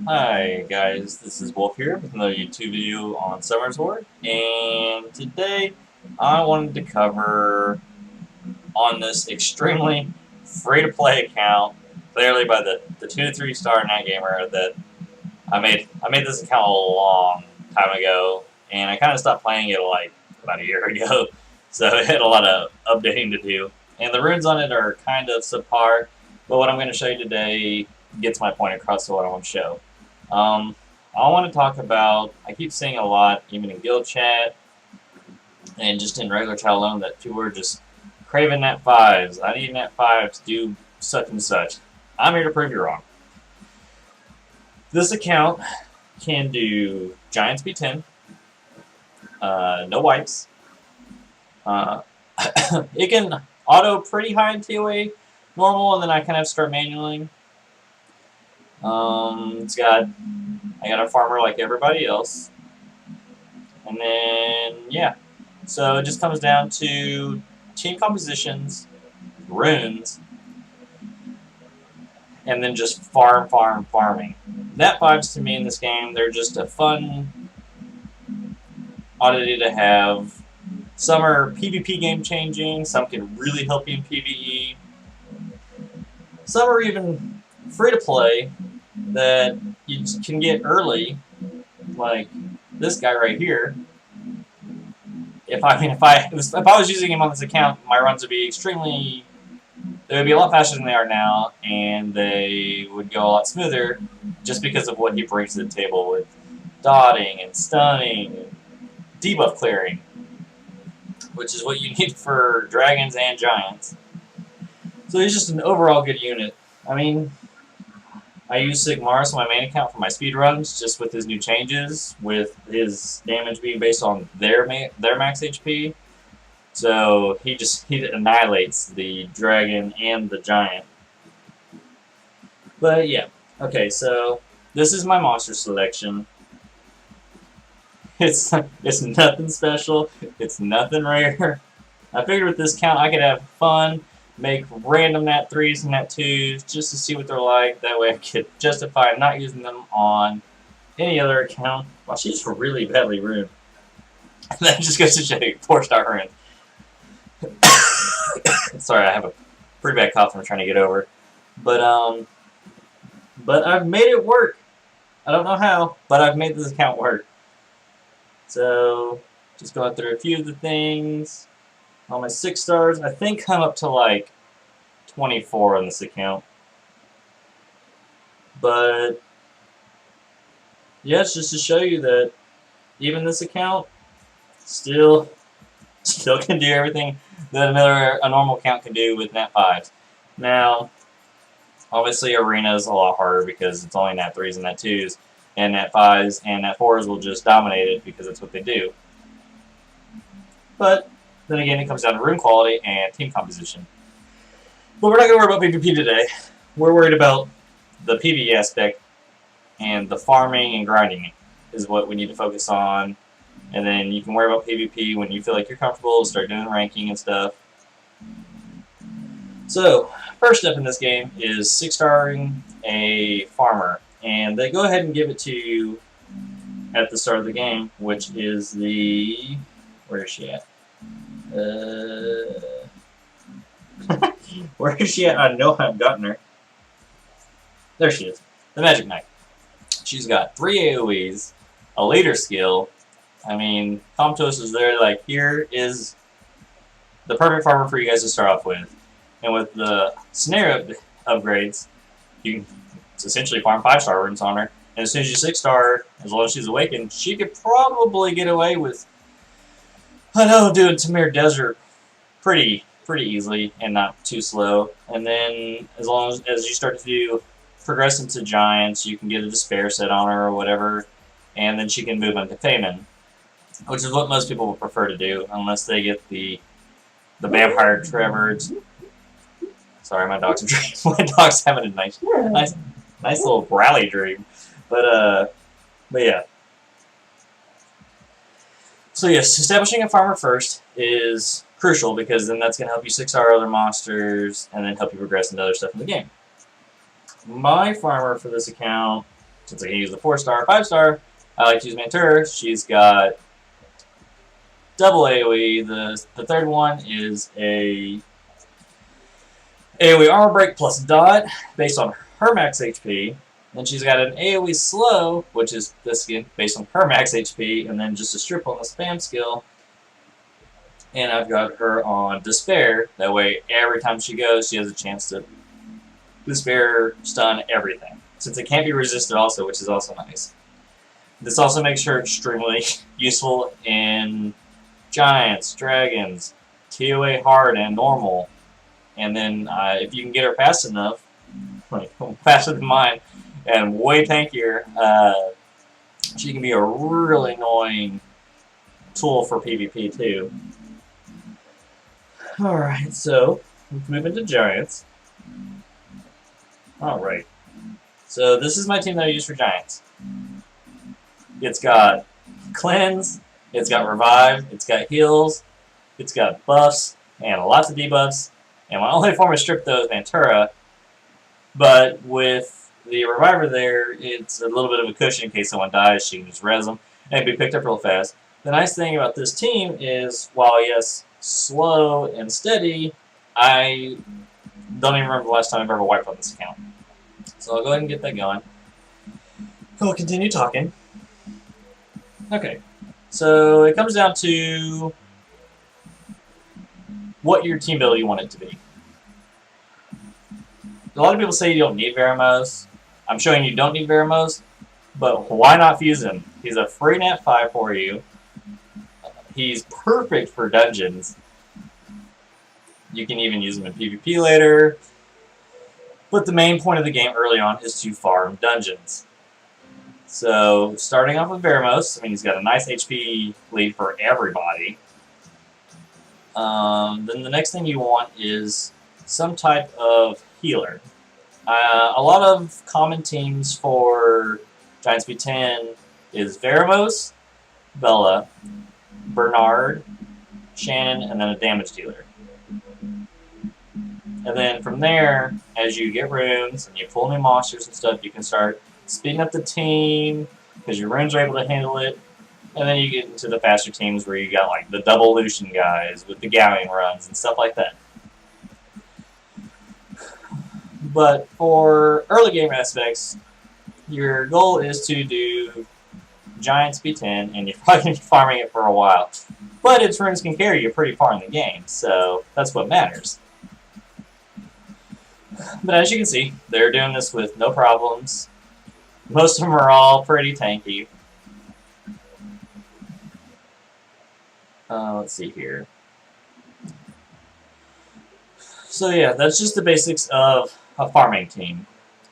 Hi guys, this is Wolf here with another YouTube video on Summer's Horde, and today I wanted to cover on this extremely free-to-play account, clearly by the 2 to 3 star Night Gamer that I made this account a long time ago, and I kind of stopped playing it like about a year ago, so it had a lot of updating to do, and the runes on it are kind of subpar, but what I'm going to show you today gets my point across to what I want to show. I want to talk about, I keep seeing a lot, even in guild chat, and just in regular chat alone, that people are just craving nat 5s. I need nat 5s to do such and such. I'm here to prove you wrong. This account can do Giants B10, no wipes. It can auto pretty high in TOA normal, and then I kind of start manualing. I got a farmer like everybody else. And then, yeah. So it just comes down to team compositions, runes, and then just farming. Nat 5s to me in this game, they're just a fun oddity to have. Some are PvP game changing, some can really help you in PvE. Some are even free to play that you can get early, like this guy right here. If I was using him on this account, my runs would be they would be a lot faster than they are now, and they would go a lot smoother, just because of what he brings to the table with dotting and stunning, and debuff clearing, which is what you need for dragons and giants. So he's just an overall good unit. I mean, I use Sigmaris on my main account for my speedruns, just with his new changes, with his damage being based on their max HP. So he annihilates the dragon and the giant. But yeah, okay. So this is my monster selection. It's nothing special. It's nothing rare. I figured with this count I could have fun. Make random nat 3s and nat 2s just to see what they're like. That way I could justify not using them on any other account. Wow, she's really badly ruined. That just goes to show you, 4-star ruined. Sorry, I have a pretty bad cough I'm trying to get over. But I've made it work. I don't know how, but I've made this account work. So, just going through a few of the things. On my 6 stars, I think I'm up to like 24 on this account. But yeah, it's just to show you that even this account still can do everything that a normal account can do with nat 5s. Now, obviously Arena is a lot harder because it's only nat 3s and nat 2s, and nat 5s and nat 4s will just dominate it because that's what they do. But then again, it comes down to rune quality and team composition. But we're not going to worry about PvP today. We're worried about the PvE aspect, and the farming and grinding is what we need to focus on. And then you can worry about PvP when you feel like you're comfortable, start doing ranking and stuff. So, first step in this game is 6-starring a farmer. And they go ahead and give it to you at the start of the game, which is the... Where is she at? Where is she at? I know I've gotten her. There she is. The Magic Knight. She's got 3 AoEs, a leader skill. I mean, Comtos is there, like, here is the perfect farmer for you guys to start off with. And with the scenario upgrades, you can essentially farm 5-star runes on her. And as soon as you 6-star, as long as she's awakened, she could probably get away with, I know, doing Tamir Desert pretty easily and not too slow. And then as long as you start to progress into Giants, you can get a Despair set on her or whatever, and then she can move into Famine, which is what most people would prefer to do, unless they get the Vampire Trevor. Sorry, my dog's my dog's having a nice little rally dream. But yeah. So yes, establishing a farmer first is crucial, because then that's going to help you 6-star other monsters and then help you progress into other stuff in the game. My farmer for this account since I can use the 4-star, 5-star, I like to use Mantura. She's got double AoE. The third one is a AoE armor break plus dot based on her max HP. Then she's got an AoE slow, which is this again based on her max HP, and then just a strip on the spam skill. And I've got her on Despair. That way, every time she goes, she has a chance to Despair stun everything. Since it can't be resisted also, which is also nice. This also makes her extremely useful in Giants, Dragons, TOA hard, and normal. And then if you can get her fast enough, like faster than mine, and way tankier, she can be a really annoying tool for PvP too. Alright, so let's move into Giants. Alright. So this is my team that I use for Giants. It's got Cleanse, it's got Revive, it's got Heals, it's got buffs, and lots of debuffs. And my only form of Strip though is Mantura. But with the Reviver there, it's a little bit of a cushion in case someone dies. She can just res them and be picked up real fast. The nice thing about this team is, while yes, slow and steady, I don't even remember the last time I've ever wiped on this account. So I'll go ahead and get that going. We'll continue talking. Okay, so it comes down to what your team build you want it to be. A lot of people say you don't need Veramos. I'm showing you don't need Veramos, but why not fuse him? He's a free nat 5 for you. He's perfect for dungeons. You can even use him in PvP later. But the main point of the game early on is to farm dungeons. So, starting off with Veramos, I mean, he's got a nice HP lead for everybody. Then the next thing you want is some type of healer. A lot of common teams for Giants V10 is Veramos, Bella, Bernard, Shannon, and then a damage dealer. And then from there, as you get runes and you pull new monsters and stuff, you can start speeding up the team because your runes are able to handle it. And then you get into the faster teams where you got like the double Lucian guys with the Galleon runs and stuff like that. But for early game aspects, your goal is to do Giants B10, and you're probably going to be farming it for a while. But its runes can carry you pretty far in the game, so that's what matters. But as you can see, they're doing this with no problems. Most of them are all pretty tanky. Let's see here. So yeah, that's just the basics of a farming team.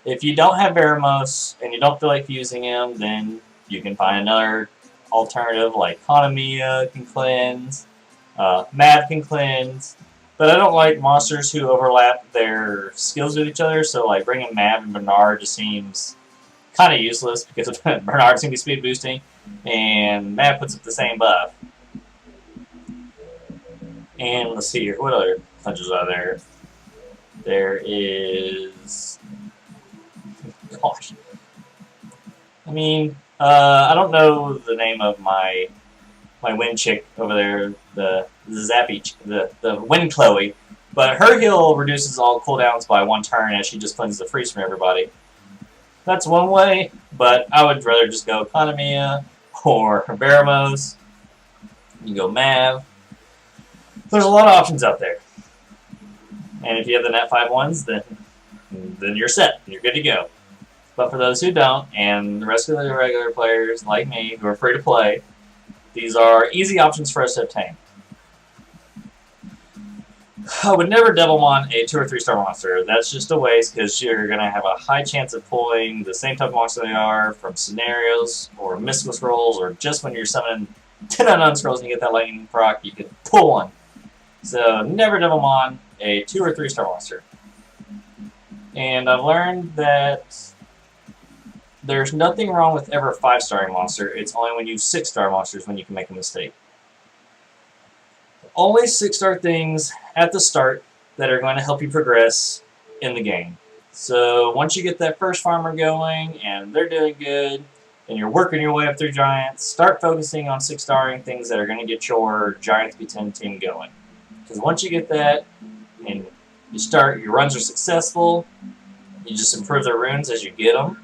If you don't have Veramos and you don't feel like using him, then you can find another alternative like Hanamiya can cleanse, Mav can cleanse, but I don't like monsters who overlap their skills with each other, so like bringing Mav and Bernard just seems kind of useless because Bernard's going to be speed boosting and Mav puts up the same buff. And let's see here, what other punches are there? There is... Gosh. I mean, I don't know the name of my wind chick over there, the Zappy, the Wind Chloe, but her heal reduces all cooldowns by 1 turn as she just cleanses the freeze from everybody. That's one way, but I would rather just go Hanamiya or Veramos. You go Mav. There's a lot of options out there. And if you have the Nat 5 ones, then you're set. You're good to go. But for those who don't, and the rest of the regular players like me who are free to play, these are easy options for us to obtain. I would never Devilmon a 2 or 3 star monster. That's just a waste because you're going to have a high chance of pulling the same type of monster they are from scenarios or mystical scrolls, or just when you're summoning 10 unknown scrolls and you get that lightning proc, you can pull one. So never Devilmon a 2 or 3 star monster. And I've learned that there's nothing wrong with ever 5-starring monster. It's only when you use 6-star monsters when you can make a mistake. Only 6-star things at the start that are going to help you progress in the game. So once you get that first farmer going and they're doing good, and you're working your way up through Giants, start focusing on 6-starring things that are going to get your Giants B10 team going. Because once you get that, and your runs are successful, you just improve the runes as you get them,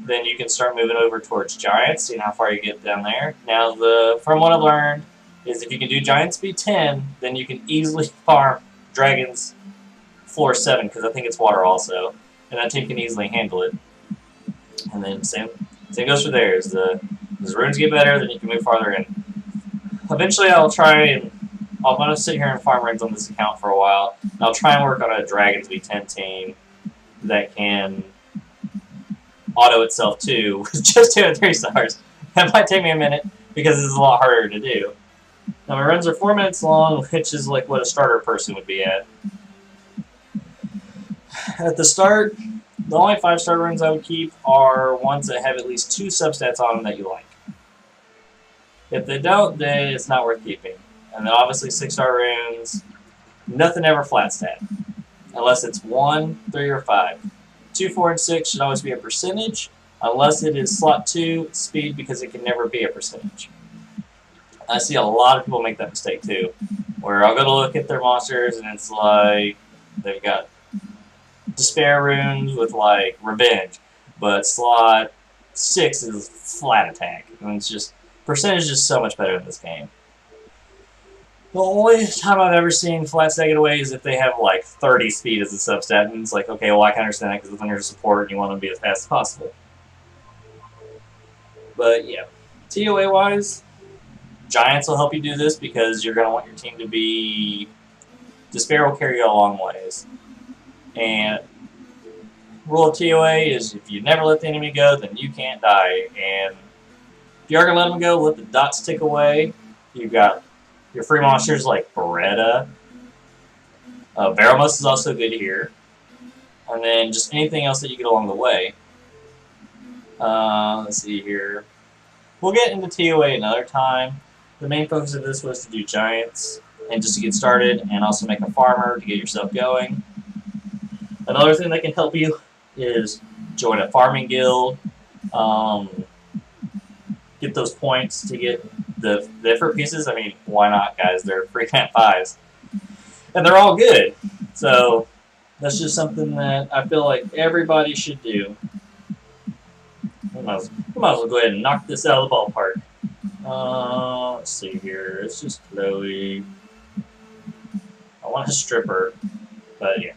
then you can start moving over towards Giants, seeing how far you get down there. Now, from what I've learned, is if you can do Giants B10, then you can easily farm Dragons floor 7, because I think it's water also, and that team can easily handle it. And then same goes for theirs. As the runes get better, then you can move farther in. Eventually, I'm going to sit here and farm runes on this account for a while. And I'll try and work on a Dragons B10 team that can auto itself too, with just 2 and 3 stars. That might take me a minute, because this is a lot harder to do. Now, my runs are 4 minutes long, which is like what a starter person would be at. At the start, the only 5-star runes I would keep are ones that have at least 2 substats on them that you like. If they don't, then it's not worth keeping. And then obviously 6-star runes, nothing ever flat stat. Unless it's 1, 3, or 5. 2, 4, and 6 should always be a percentage, unless it is slot 2 speed, because it can never be a percentage. I see a lot of people make that mistake too, where I'll go to look at their monsters and it's like they've got Despair runes with like Revenge, but slot 6 is flat attack. And it's just, percentage is so much better in this game. The only time I've ever seen flat stack it away is if they have like 30 speed as a substat, and it's like, okay, well I can understand that because when you're a support and you want them to be as fast as possible. But yeah, TOA wise, Giants will help you do this because you're going to want your team to be... Despair will carry you a long ways. And rule of TOA is if you never let the enemy go, then you can't die. And if you are going to let them go, let the dots tick away. You've got your free monsters like Beretta. Veramus is also good here. And then just anything else that you get along the way. Let's see here. We'll get into TOA another time. The main focus of this was to do Giants and just to get started, and also make a farmer to get yourself going. Another thing that can help you is join a farming guild. Get those points to get the different pieces. I mean, why not, guys? They're free at 5s. And they're all good. So that's just something that I feel like everybody should do. We might as well go ahead and knock this out of the ballpark. Let's see here. It's just Chloe. I want a stripper, but yeah.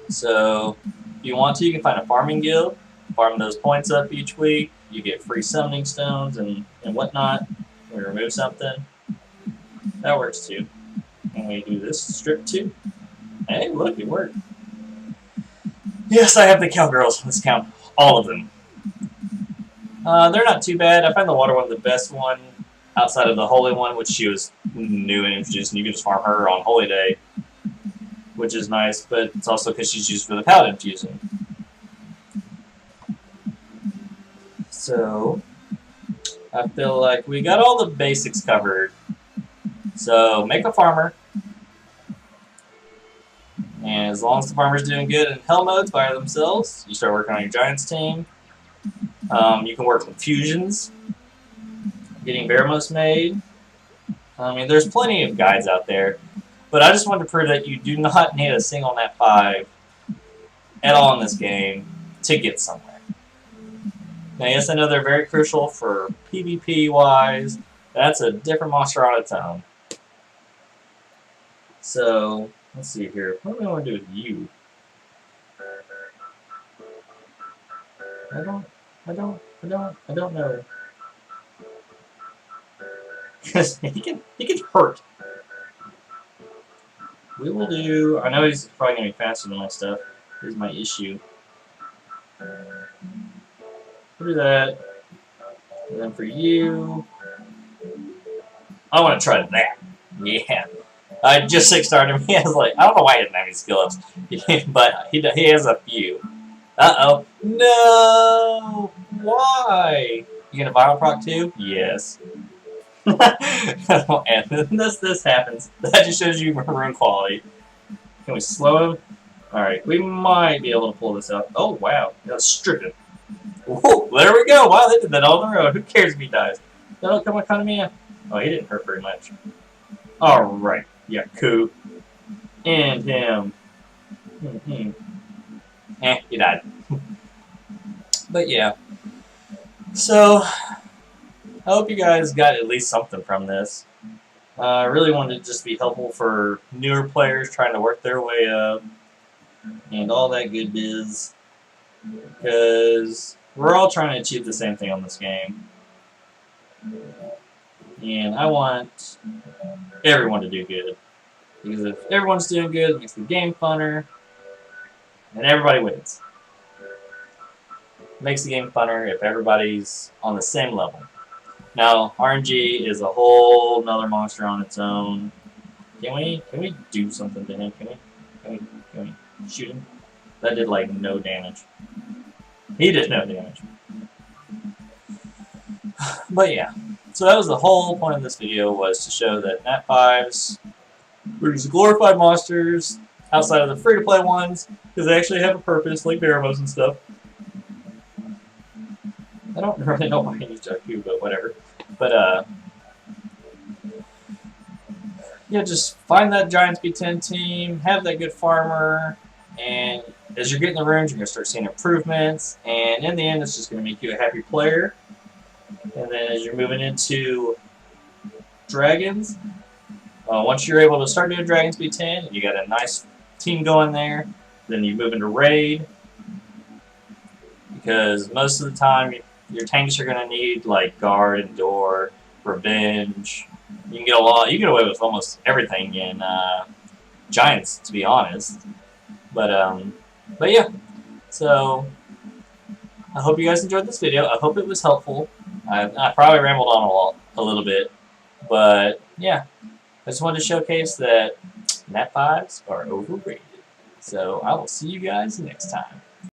So if you want to, you can find a farming guild, farm those points up each week. You get free summoning stones and whatnot when you remove something. That works too. And we do this strip too. Hey, look, it worked. Yes, I have the cowgirls on this count. All of them. They're not too bad. I find the water one the best one outside of the holy one, which she was new and introduced, and you can just farm her on Holy Day, which is nice, but it's also because she's used for the Paladin fusion. So, I feel like we got all the basics covered. So, make a farmer. And as long as the farmer's doing good in hell modes by themselves, you start working on your Giants team. You can work with fusions, getting Veramos made. I mean, there's plenty of guides out there, but I just wanted to prove that you do not need a single Nat 5 at all in this game to get somewhere. Now, yes, I know they're very crucial for PvP-wise. That's a different monster on its own. So, let's see here. What do I want to do with you? I don't know. Because he can hurt. We will do... I know he's probably going to be faster than my stuff. Here's my issue. We'll do that. And then for you... I want to try that. Yeah. I just 6-starred him. He has like... I don't know why he doesn't have any skill ups. But he has a few. Uh-oh. No! Why? You gonna viral proc too? Yes. And this happens. That just shows you rune quality. Can we slow him? Alright, we might be able to pull this out. Oh, wow. That's stricken. Whoa, there we go. Wow, they did that all in a row. Who cares if he dies? That'll come on Kanamiya. Oh, he didn't hurt very much. Alright. Yeah, Yaku. And him. He died. But yeah. So, I hope you guys got at least something from this. I really wanted to just be helpful for newer players trying to work their way up and all that good biz. Because we're all trying to achieve the same thing on this game. And I want everyone to do good. Because if everyone's doing good, it makes the game funner. And everybody wins. It makes the game funner if everybody's on the same level. Now, RNG is a whole nother monster on its own. Can we do something to him? Can we shoot him? That did like no damage. He did no damage. But yeah. So that was the whole point of this video, was to show that Nat 5s were just glorified monsters outside of the free-to-play ones, because they actually have a purpose, like Baramos and stuff. I don't really know why I use Jakku, but whatever. But, yeah, just find that Giants B10 team, have that good farmer, and as you're getting the runes, you're going to start seeing improvements, and in the end, it's just going to make you a happy player. And then as you're moving into Dragons, once you're able to start doing Dragons B10, you got a nice team going there, then you move into Raid, because most of the time, your tanks are going to need like Guard, Endure, Revenge. You can get away with almost everything in Giants, to be honest. But yeah. So I hope you guys enjoyed this video. I hope it was helpful. I probably rambled on a little bit, but yeah. I just wanted to showcase that Nat 5s are overrated. So I will see you guys next time.